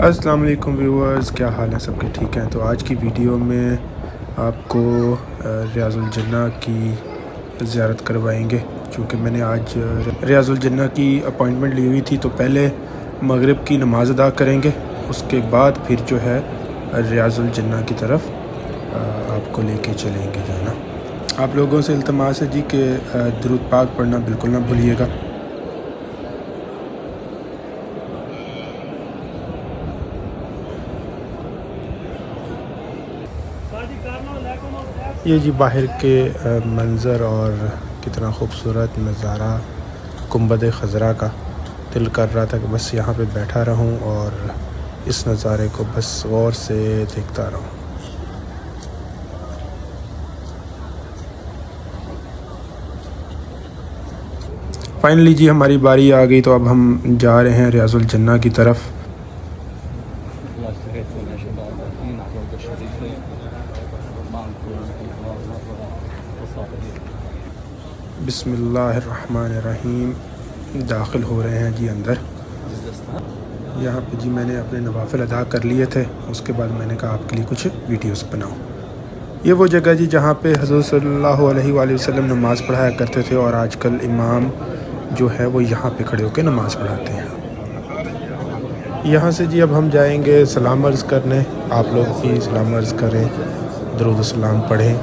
السلام علیکم ویورز، کیا حال ہے؟ سب کے ٹھیک ہیں؟ تو آج کی ویڈیو میں آپ کو ریاض الجنہ کی زیارت کروائیں گے، چونکہ میں نے آج ریاض الجنہ کی اپوائنٹمنٹ لی ہوئی تھی، تو پہلے مغرب کی نماز ادا کریں گے، اس کے بعد پھر جو ہے ریاض الجنہ کی طرف آپ کو لے کے چلیں گے جو ہے نا۔ آپ لوگوں سے التماس ہے جی کہ درود پاک پڑھنا بالکل نہ بھولیے گا۔ یہ جی باہر کے منظر اور کتنا خوبصورت نظارہ گنبد خضرا کا، دل کر رہا تھا کہ بس یہاں پہ بیٹھا رہوں اور اس نظارے کو بس غور سے دیکھتا رہوں۔ فائنلی جی ہماری باری آ گئی، تو اب ہم جا رہے ہیں ریاض الجنہ کی طرف۔ بسم اللہ الرحمن الرحیم، داخل ہو رہے ہیں جی اندر۔ یہاں پہ جی میں نے اپنے نوافل ادا کر لیے تھے، اس کے بعد میں نے کہا آپ کے لیے کچھ ویڈیوز بناؤں۔ یہ وہ جگہ جی جہاں پہ حضور صلی اللہ علیہ وآلہ وسلم نماز پڑھایا کرتے تھے، اور آج کل امام جو ہے وہ یہاں پہ کھڑے ہو کے نماز پڑھاتے ہیں۔ یہاں سے جی اب ہم جائیں گے سلام عرض کرنے، آپ لوگ بھی سلام عرض کریں، درود و سلام پڑھیں۔